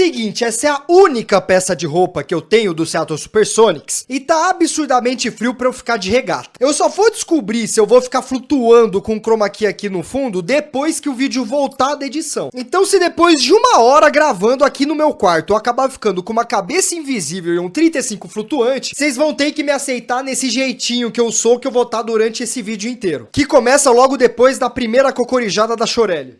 Seguinte, essa é a única peça de roupa que eu tenho do Seattle Supersonics e tá absurdamente frio pra eu ficar de regata. Eu só vou descobrir se eu vou ficar flutuando com o chroma key aqui no fundo depois que o vídeo voltar da edição. Então se depois de 1 hora gravando aqui no meu quarto eu acabar ficando com uma cabeça invisível e um 35 flutuante, vocês vão ter que me aceitar nesse jeitinho que eu sou, que eu vou estar durante esse vídeo inteiro. Que começa logo depois da primeira cocorijada da Chorelli.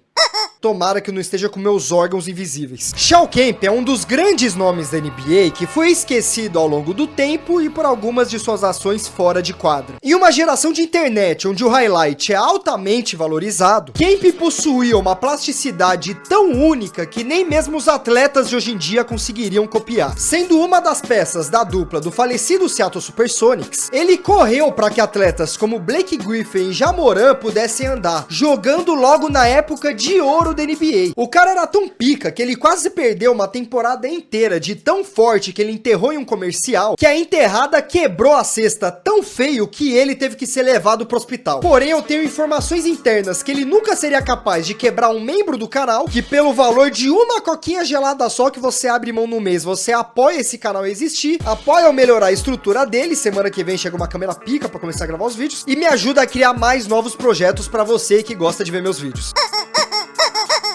Tomara que não esteja com meus órgãos invisíveis. Shao Kemp é um dos grandes nomes da NBA que foi esquecido ao longo do tempo e por algumas de suas ações fora de quadra. Em uma geração de internet onde o highlight é altamente valorizado, Kemp possuía uma plasticidade tão única que nem mesmo os atletas de hoje em dia conseguiriam copiar. Sendo uma das peças da dupla do falecido Seattle Supersonics, ele correu para que atletas como Blake Griffin e Ja Morant pudessem andar, jogando logo na época de ouro da NBA. O cara era tão pica que ele quase perdeu uma temporada inteira de tão forte que ele enterrou em um comercial, que a enterrada quebrou a cesta tão feio que ele teve que ser levado pro hospital. Porém, eu tenho informações internas que ele nunca seria capaz de quebrar um membro do canal, que pelo valor de uma coquinha gelada só que você abre mão no mês, você apoia esse canal existir, apoia eu melhorar a estrutura dele, semana que vem chega uma câmera pica pra começar a gravar os vídeos, e me ajuda a criar mais novos projetos pra você que gosta de ver meus vídeos.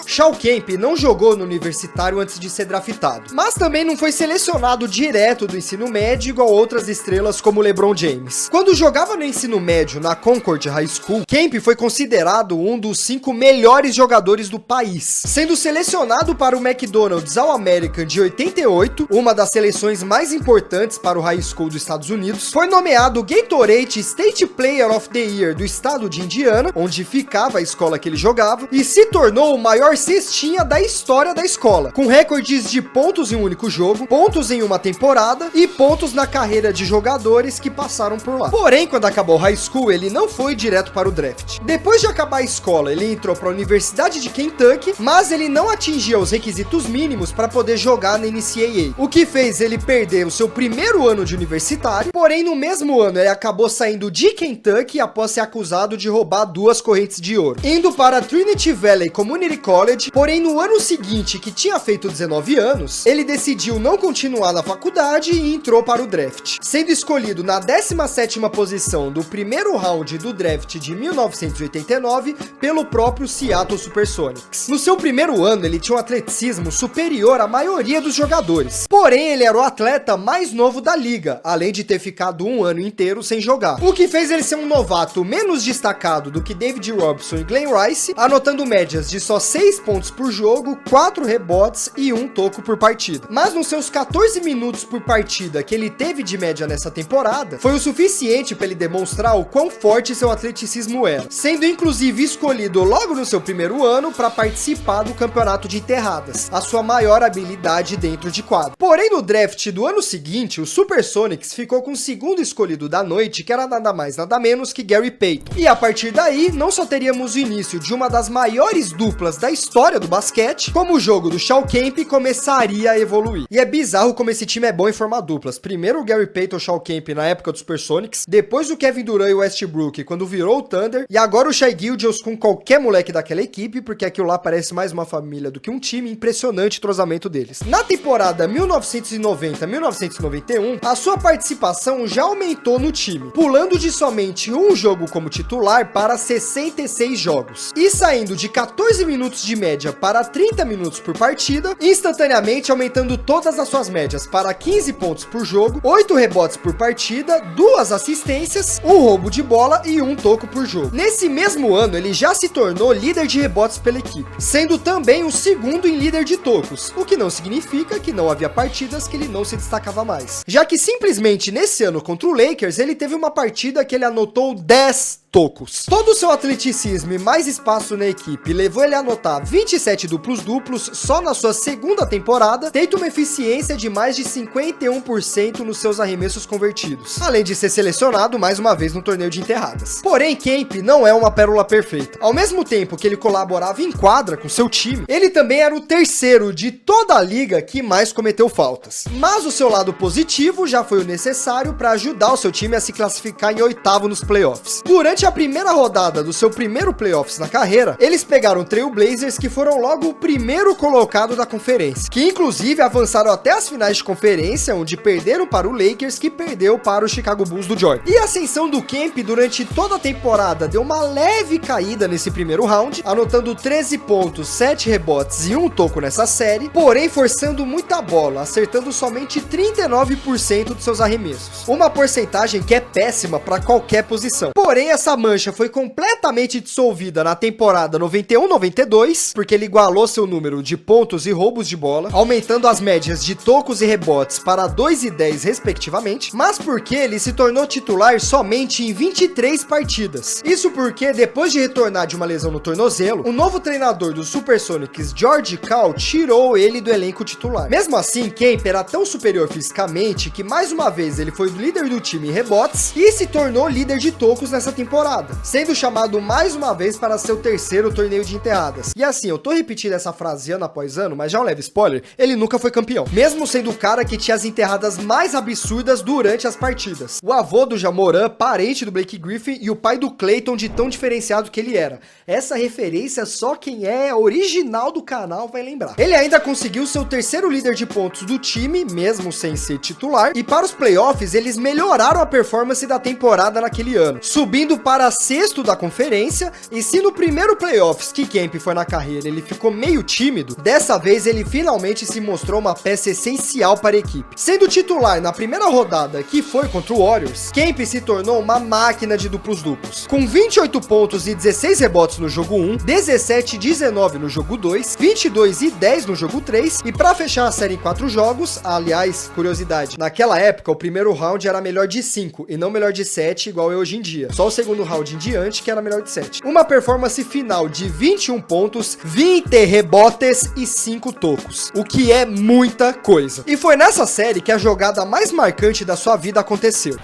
Shao Kemp não jogou no universitário antes de ser draftado, mas também não foi selecionado direto do ensino médio igual outras estrelas como LeBron James. Quando jogava no ensino médio na Concord High School, Kemp foi considerado um dos 5 melhores jogadores do país, sendo selecionado para o McDonald's All-American de 88, uma das seleções mais importantes para o high school dos Estados Unidos, foi nomeado Gatorade State Player of the Year do estado de Indiana, onde ficava a escola que ele jogava, e se tornou o maior cestinha da história da escola, com recordes de pontos em um único jogo, pontos em uma temporada e pontos na carreira de jogadores que passaram por lá. Porém, quando acabou o high school, ele não foi direto para o draft. Depois de acabar a escola, ele entrou para a Universidade de Kentucky, mas ele não atingia os requisitos mínimos para poder jogar na NCAA, o que fez ele perder o seu primeiro ano de universitário. Porém, no mesmo ano, ele acabou saindo de Kentucky após ser acusado de roubar 2 correntes de ouro, indo para Trinity Valley Community College. Porém, no ano seguinte, que tinha feito 19 anos, ele decidiu não continuar na faculdade e entrou para o draft, sendo escolhido na 17ª posição do primeiro round do draft de 1989 pelo próprio Seattle Supersonics. No seu primeiro ano, ele tinha um atleticismo superior à maioria dos jogadores, porém ele era o atleta mais novo da liga, além de ter ficado um ano inteiro sem jogar, o que fez ele ser um novato menos destacado do que David Robinson e Glenn Rice, anotando médias de só 6 pontos por jogo, 4 rebotes e 1 toco por partida. Mas nos seus 14 minutos por partida que ele teve de média nessa temporada, foi o suficiente para ele demonstrar o quão forte seu atleticismo era, sendo inclusive escolhido logo no seu primeiro ano para participar do campeonato de enterradas, a sua maior habilidade dentro de quadro. Porém, no draft do ano seguinte, o Supersonics ficou com o segundo escolhido da noite, que era nada mais nada menos que Gary Payton. E a partir daí, não só teríamos o início de uma das maiores duplas da história do basquete, como o jogo do Shao Kemp começaria a evoluir. E é bizarro como esse time é bom em formar duplas. Primeiro o Gary Payton e o Shao Kemp na época dos Supersonics, depois o Kevin Durant e o Westbrook quando virou o Thunder, e agora o Shai Gilgeous com qualquer moleque daquela equipe, porque aquilo lá parece mais uma família do que um time. Impressionante o entrosamento deles. Na temporada 1990-1991, a sua participação já aumentou no time, pulando de somente um jogo como titular para 66 jogos, e saindo de 14 minutos de média para 30 minutos por partida, instantaneamente aumentando todas as suas médias para 15 pontos por jogo, 8 rebotes por partida, 2 assistências, 1 roubo de bola e 1 toco por jogo. Nesse mesmo ano, ele já se tornou líder de rebotes pela equipe, sendo também o segundo em líder de tocos, o que não significa que não havia partidas que ele não se destacava mais, já que simplesmente nesse ano contra o Lakers, ele teve uma partida que ele anotou 10 tocos. Todo o seu atleticismo e mais espaço na equipe levou ele a anotar 27 duplos-duplos só na sua segunda temporada, tendo uma eficiência de mais de 51% nos seus arremessos convertidos, além de ser selecionado mais uma vez no torneio de enterradas. Porém, Kemp não é uma pérola perfeita. Ao mesmo tempo que ele colaborava em quadra com seu time, ele também era o terceiro de toda a liga que mais cometeu faltas. Mas o seu lado positivo já foi o necessário para ajudar o seu time a se classificar em 8º nos playoffs. Durante a primeira rodada do seu primeiro playoffs na carreira, eles pegaram o Trail Blazers, que foram logo o primeiro colocado da conferência, que inclusive avançaram até as finais de conferência, onde perderam para o Lakers, que perdeu para o Chicago Bulls do Jordan. E a ascensão do Kemp durante toda a temporada deu uma leve caída nesse primeiro round, anotando 13 pontos, 7 rebotes e 1 toco nessa série, porém forçando muita bola, acertando somente 39% dos seus arremessos. Uma porcentagem que é péssima para qualquer posição. Porém, essa mancha foi completamente dissolvida na temporada 91-92, porque ele igualou seu número de pontos e roubos de bola, aumentando as médias de tocos e rebotes para 2 e 10 respectivamente, mas porque ele se tornou titular somente em 23 partidas. Isso porque, depois de retornar de uma lesão no tornozelo, o novo treinador dos Supersonics, George Karl, tirou ele do elenco titular. Mesmo assim, Kemp era tão superior fisicamente que mais uma vez ele foi o líder do time em rebotes e se tornou líder de tocos nessa temporada, sendo chamado mais uma vez para seu terceiro torneio de enterradas. E assim, eu tô repetindo essa frase ano após ano, mas já um leve spoiler, ele nunca foi campeão, mesmo sendo o cara que tinha as enterradas mais absurdas durante as partidas. O avô do Ja Morant, parente do Blake Griffin, e o pai do Clayton, de tão diferenciado que ele era. Essa referência só quem é original do canal vai lembrar. Ele ainda conseguiu seu terceiro líder de pontos do time, mesmo sem ser titular, e para os playoffs eles melhoraram a performance da temporada naquele ano, subindo para sexto da conferência. E se no primeiro playoffs que Kemp foi na carreira ele ficou meio tímido, dessa vez ele finalmente se mostrou uma peça essencial para a equipe. Sendo titular na primeira rodada, que foi contra o Warriors, Kemp se tornou uma máquina de duplos-duplos, com 28 pontos e 16 rebotes no jogo 1, 17 e 19 no jogo 2, 22 e 10 no jogo 3, e para fechar a série em 4 jogos, aliás, curiosidade, naquela época o primeiro round era melhor de 5 e não melhor de 7 igual é hoje em dia, só o segundo round em diante que era melhor de 7. Uma performance final de 21 pontos, 20 rebotes e 5 tocos, o que é muita coisa. E foi nessa série que a jogada mais marcante da sua vida aconteceu.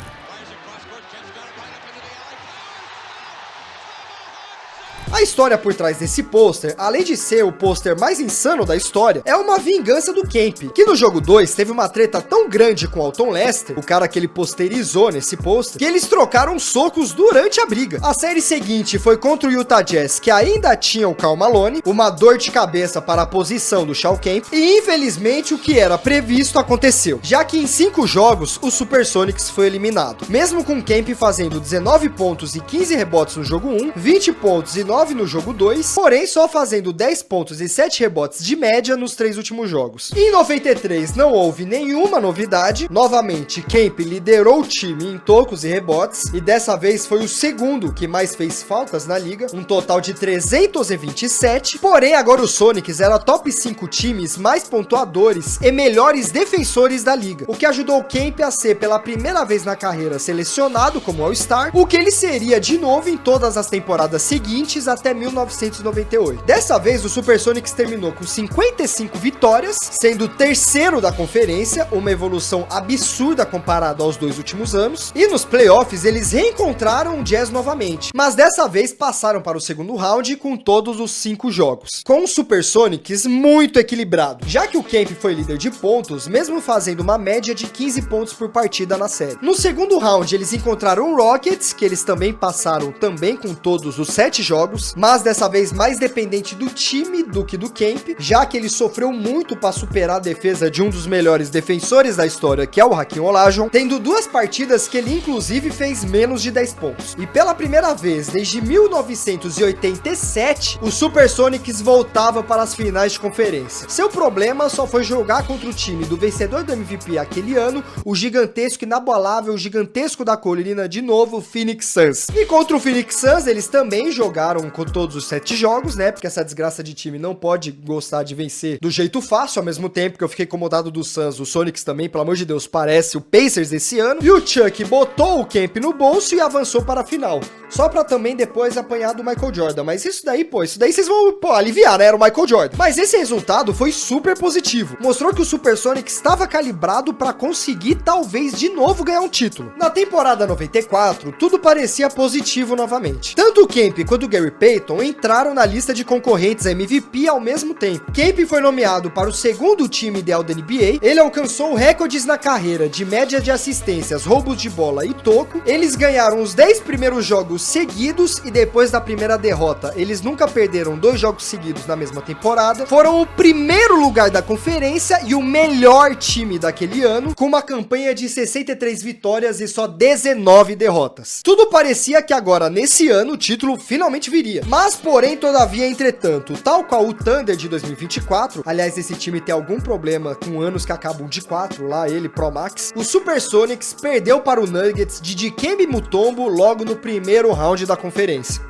A história por trás desse pôster, além de ser o pôster mais insano da história, é uma vingança do Kemp, que no jogo 2 teve uma treta tão grande com o Alton Lester, o cara que ele posterizou nesse pôster, que eles trocaram socos durante a briga. A série seguinte foi contra o Utah Jazz, que ainda tinha o Karl Malone, uma dor de cabeça para a posição do Shawn Kemp, e infelizmente o que era previsto aconteceu, já que em 5 jogos o Supersonics foi eliminado, mesmo com Kemp fazendo 19 pontos e 15 rebotes no jogo 1, 20 pontos e 9 no jogo 2, porém só fazendo 10 pontos e 7 rebotes de média nos 3 últimos jogos. Em 93 não houve nenhuma novidade, novamente Kemp liderou o time em tocos e rebotes, e dessa vez foi o segundo que mais fez faltas na liga, um total de 327, porém agora o Sonics era top 5 times mais pontuadores e melhores defensores da liga, o que ajudou o Kemp a ser pela primeira vez na carreira selecionado como All-Star, o que ele seria de novo em todas as temporadas seguintes até 1998. Dessa vez o Supersonics terminou com 55 vitórias, sendo o terceiro da conferência, uma evolução absurda comparado aos 2 últimos anos, e nos playoffs eles reencontraram o Jazz novamente, mas dessa vez passaram para o segundo round com todos os 5 jogos, com o Supersonics muito equilibrado, já que o Kemp foi líder de pontos, mesmo fazendo uma média de 15 pontos por partida na série. No segundo round eles encontraram o Rockets, que eles também passaram também com todos os 7 jogos, mas dessa vez mais dependente do time do que do Kemp, já que ele sofreu muito para superar a defesa de um dos melhores defensores da história, que é o Hakeem Olajuwon, tendo 2 partidas que ele inclusive fez menos de 10 pontos. E pela primeira vez desde 1987, o Supersonics voltava para as finais de conferência. Seu problema só foi jogar contra o time do vencedor do MVP aquele ano, o gigantesco, inabalável, gigantesco da colina de novo, o Phoenix Suns. E contra o Phoenix Suns eles também jogaram com todos os 7 jogos, né? Porque essa desgraça de time não pode gostar de vencer do jeito fácil, ao mesmo tempo que eu fiquei incomodado do Suns, o Sonics também, pelo amor de Deus, parece o Pacers esse ano. E o Chuck botou o Kemp no bolso e avançou para a final, só pra também depois apanhar do Michael Jordan. Mas isso daí vocês vão, aliviar, né? Era o Michael Jordan. Mas esse resultado foi super positivo. Mostrou que o Supersonics estava calibrado pra conseguir, talvez, de novo ganhar um título. Na temporada 94, tudo parecia positivo novamente. Tanto o Kemp quanto o Gary Payton entraram na lista de concorrentes a MVP ao mesmo tempo. Camp foi nomeado para o segundo time ideal da NBA, ele alcançou recordes na carreira de média de assistências, roubos de bola e toco, eles ganharam os 10 primeiros jogos seguidos e depois da primeira derrota, eles nunca perderam 2 jogos seguidos na mesma temporada, foram o primeiro lugar da conferência e o melhor time daquele ano, com uma campanha de 63 vitórias e só 19 derrotas. Tudo parecia que agora, nesse ano, o título finalmente viria. Mas, porém, todavia, entretanto, tal qual o Thunder de 2024, aliás, esse time tem algum problema com anos que acabam de 4, lá ele, Pro Max, o Supersonics perdeu para o Nuggets de Dikembe Mutombo logo no primeiro round da conferência.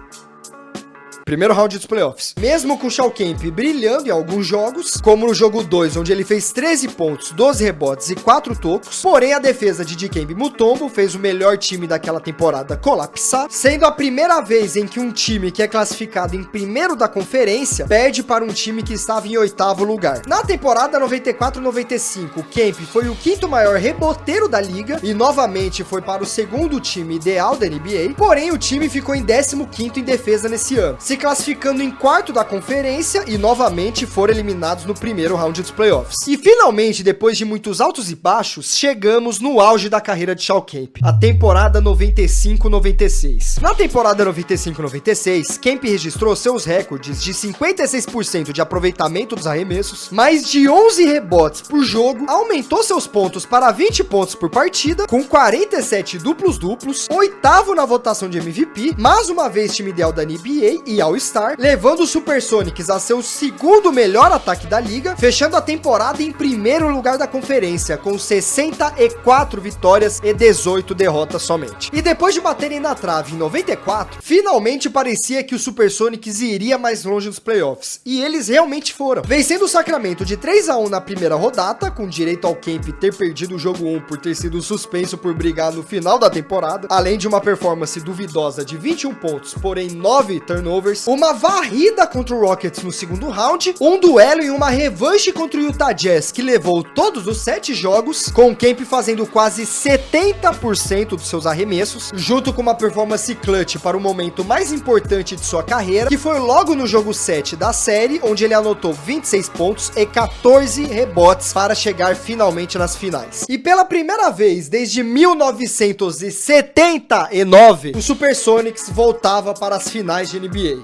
Primeiro round dos playoffs. Mesmo com o Shawn Kemp brilhando em alguns jogos, como no jogo 2, onde ele fez 13 pontos, 12 rebotes e 4 tocos, porém a defesa de Dikembe Mutombo fez o melhor time daquela temporada colapsar, sendo a primeira vez em que um time que é classificado em primeiro da conferência perde para um time que estava em 8º lugar. Na temporada 94-95, Kemp foi o 5º maior reboteiro da liga e novamente foi para o segundo time ideal da NBA, porém o time ficou em 15º em defesa nesse ano, se classificando em 4º da conferência e novamente foram eliminados no primeiro round dos playoffs. E finalmente, depois de muitos altos e baixos, chegamos no auge da carreira de Shawn Kemp, a temporada 95-96. Na temporada 95-96, Kemp registrou seus recordes de 56% de aproveitamento dos arremessos, mais de 11 rebotes por jogo, aumentou seus pontos para 20 pontos por partida, com 47 duplos-duplos, 8º na votação de MVP, mais uma vez time ideal da NBA e All-Star, levando os Supersonics a ser o segundo melhor ataque da liga, fechando a temporada em primeiro lugar da conferência, com 64 vitórias e 18 derrotas somente. E depois de baterem na trave em 94, finalmente parecia que o Supersonics iria mais longe nos playoffs, e eles realmente foram, vencendo o Sacramento de 3-1 na primeira rodada, com direito ao Kemp ter perdido o jogo 1 por ter sido suspenso por brigar no final da temporada, além de uma performance duvidosa de 21 pontos, porém 9 turnovers, uma varrida contra o Rockets no segundo round, um duelo e uma revanche contra o Utah Jazz que levou todos os 7 jogos, com o Kemp fazendo quase 70% dos seus arremessos, junto com uma performance clutch para o momento mais importante de sua carreira, que foi logo no jogo 7 da série, onde ele anotou 26 pontos e 14 rebotes para chegar finalmente nas finais. E pela primeira vez desde 1979, o Supersonics voltava para as finais de NBA.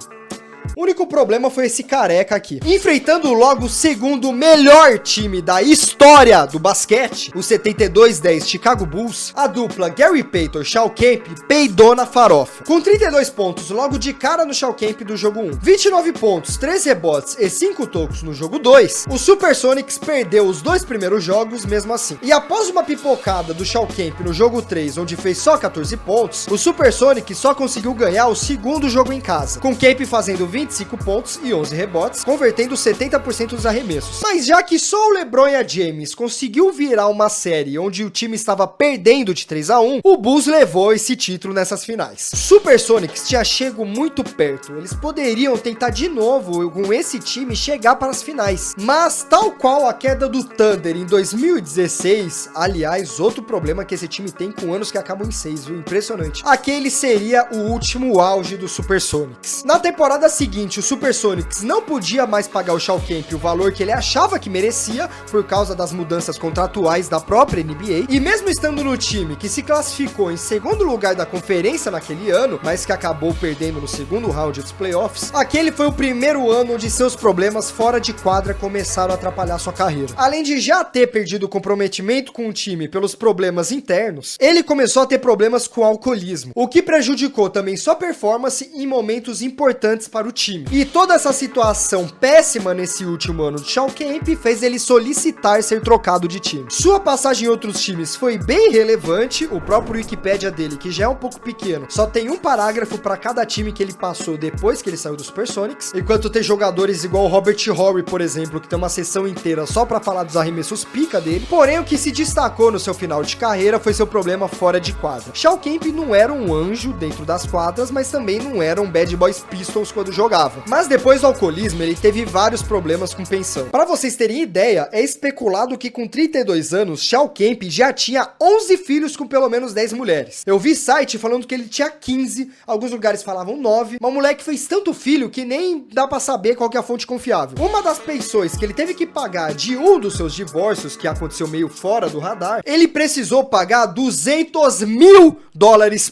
O único problema foi esse careca aqui. Enfrentando logo o segundo melhor time da história do basquete, o 72-10 Chicago Bulls, a dupla Gary Payton Shawn Kemp peidou na farofa. Com 32 pontos logo de cara no Shawn Kemp do jogo 1, 29 pontos, 3 rebotes e 5 tocos no jogo 2, o Supersonics perdeu os 2 primeiros jogos mesmo assim. E após uma pipocada do Shawn Kemp no jogo 3, onde fez só 14 pontos, o Supersonics só conseguiu ganhar o segundo jogo em casa, com Kemp fazendo 25 pontos e 11 rebotes, convertendo 70% dos arremessos. Mas já que só o LeBron e a James conseguiu virar uma série onde o time estava perdendo de 3-1, o Bulls levou esse título nessas finais. Supersonics tinha chego muito perto, eles poderiam tentar de novo com esse time chegar para as finais, mas tal qual a queda do Thunder em 2016, aliás, outro problema que esse time tem com anos que acabam em 6, viu? Impressionante. Aquele seria o último auge do Supersonics. Na temporada seguinte, o Supersonics não podia mais pagar o Shawn Kemp o valor que ele achava que merecia por causa das mudanças contratuais da própria NBA, e mesmo estando no time que se classificou em segundo lugar da conferência naquele ano, mas que acabou perdendo no segundo round dos playoffs, aquele foi o primeiro ano onde seus problemas fora de quadra começaram a atrapalhar sua carreira. Além de já ter perdido o comprometimento com o time pelos problemas internos, ele começou a ter problemas com o alcoolismo, o que prejudicou também sua performance em momentos importantes para o time. E toda essa situação péssima nesse último ano de Shawn Kemp fez ele solicitar ser trocado de time. Sua passagem em outros times foi bem relevante, o próprio Wikipedia dele, que já é um pouco pequeno, só tem um parágrafo para cada time que ele passou depois que ele saiu do Supersonics, enquanto tem jogadores igual o Robert Horry, por exemplo, que tem uma sessão inteira só para falar dos arremessos pica dele. Porém, o que se destacou no seu final de carreira foi seu problema fora de quadra. Shawn Kemp não era um anjo dentro das quadras, mas também não era um Bad Boys Pistols quando jogava. jogava. Mas depois do alcoolismo, ele teve vários problemas com pensão. Para vocês terem ideia, é especulado que com 32 anos, Shao Kemp já tinha 11 filhos com pelo menos 10 mulheres. Eu vi site falando que ele tinha 15, alguns lugares falavam 9, mas o moleque fez tanto filho que nem dá pra saber qual que é a fonte confiável. Uma das pensões que ele teve que pagar de um dos seus divórcios, que aconteceu meio fora do radar, ele precisou pagar $200 mil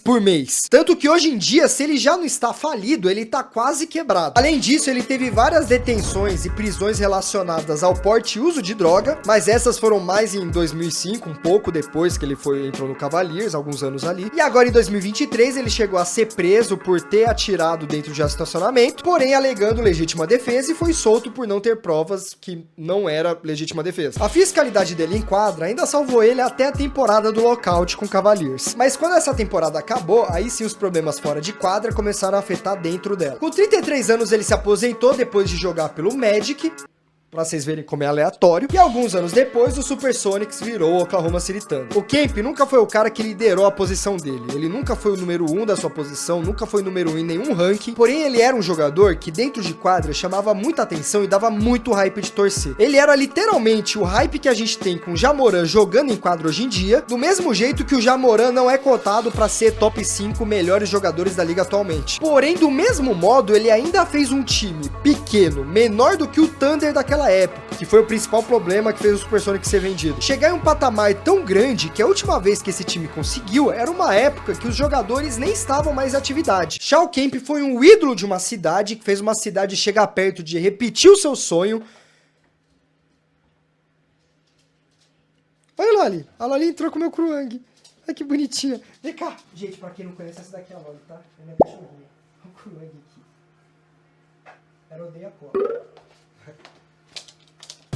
por mês. Tanto que hoje em dia, se ele já não está falido, ele tá quase quebrado. Além disso, ele teve várias detenções e prisões relacionadas ao porte e uso de droga, mas essas foram mais em 2005, um pouco depois que ele entrou no Cavaliers, alguns anos ali. E agora em 2023 ele chegou a ser preso por ter atirado dentro de estacionamento, porém alegando legítima defesa, e foi solto por não ter provas que não era legítima defesa. A fiscalidade dele em quadra ainda salvou ele até a temporada do lockout com o Cavaliers. Mas quando essa temporada acabou, aí sim os problemas fora de quadra começaram a afetar dentro dela. Com 33 anos ele se aposentou depois de jogar pelo Magic, pra vocês verem como é aleatório. E alguns anos depois, o Supersonics virou o Oklahoma City Thunder. O Kemp nunca foi o cara que liderou a posição dele. Ele nunca foi o número 1 da sua posição, nunca foi o número 1 em nenhum ranking. Porém, ele era um jogador que dentro de quadra chamava muita atenção e dava muito hype de torcer. Ele era literalmente o hype que a gente tem com o Ja Morant jogando em quadra hoje em dia, do mesmo jeito que o Ja Morant não é cotado pra ser top 5 melhores jogadores da liga atualmente. Porém, do mesmo modo, ele ainda fez um time pequeno, menor do que o Thunder daquela época, que foi o principal problema que fez o Supersonics ser vendido. Chegar em um patamar tão grande que a última vez que esse time conseguiu era uma época que os jogadores nem estavam mais em atividade. Shao Kemp foi um ídolo de uma cidade, que fez uma cidade chegar perto de repetir o seu sonho. Olha a Loli. A Loli entrou com o meu Kruang. Ai, que bonitinha. Vem cá. Gente, pra quem não conhece, essa daqui é a Loli, tá? É minha cachorrinha. Olha o Kruang aqui. Ela odeia a cobra.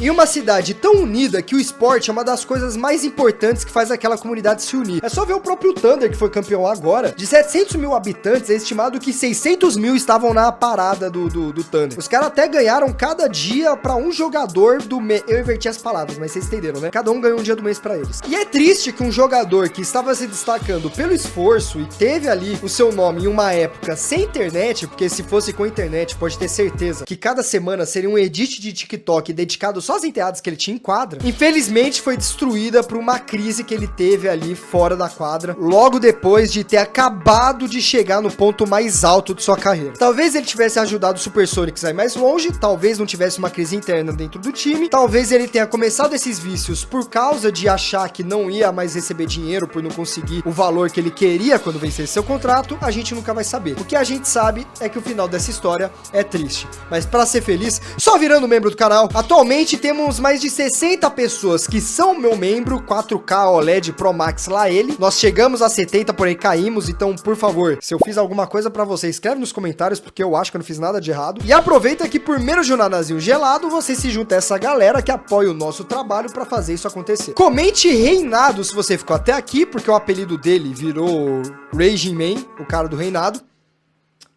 Em uma cidade tão unida que o esporte é uma das coisas mais importantes que faz aquela comunidade se unir. É só ver o próprio Thunder, que foi campeão agora. De 700 mil habitantes, é estimado que 600 mil estavam na parada do Thunder. Os caras até ganharam cada dia pra um jogador do mês. Eu inverti as palavras, mas vocês entenderam, né? Cada um ganhou um dia do mês pra eles. E é triste que um jogador que estava se destacando pelo esforço e teve ali o seu nome em uma época sem internet, porque se fosse com internet, pode ter certeza que cada semana seria um edit de TikTok dedicado só as enteadas que ele tinha em quadra, infelizmente foi destruída por uma crise que ele teve ali fora da quadra, logo depois de ter acabado de chegar no ponto mais alto de sua carreira. Talvez ele tivesse ajudado o Supersonics a ir mais longe, talvez não tivesse uma crise interna dentro do time, talvez ele tenha começado esses vícios por causa de achar que não ia mais receber dinheiro por não conseguir o valor que ele queria quando vencesse seu contrato. A gente nunca vai saber. O que a gente sabe é que o final dessa história é triste, mas pra ser feliz, só virando membro do canal. Atualmente temos mais de 60 pessoas que são meu membro, 4K OLED Pro Max lá ele. Nós chegamos a 70, porém caímos, então por favor, se eu fiz alguma coisa pra você, escreve nos comentários, porque eu acho que eu não fiz nada de errado. E aproveita que por menos de um nadazinho gelado, você se junta a essa galera que apoia o nosso trabalho pra fazer isso acontecer. Comente Reinado se você ficou até aqui, porque o apelido dele virou Raging Man, o cara do Reinado.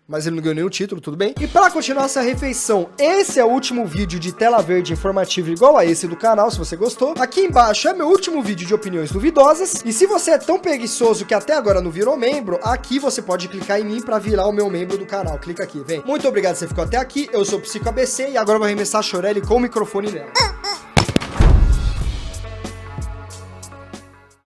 Mas ele não ganhou nenhum título, tudo bem? E para continuar essa refeição, esse é o último vídeo de tela verde informativo igual a esse do canal, se você gostou. Aqui embaixo é meu último vídeo de opiniões duvidosas. E se você é tão preguiçoso que até agora não virou membro, aqui você pode clicar em mim para virar o meu membro do canal. Clica aqui, vem. Muito obrigado que você ficou até aqui. Eu sou o Psico ABC e agora eu vou arremessar a Chorelli com o microfone nela.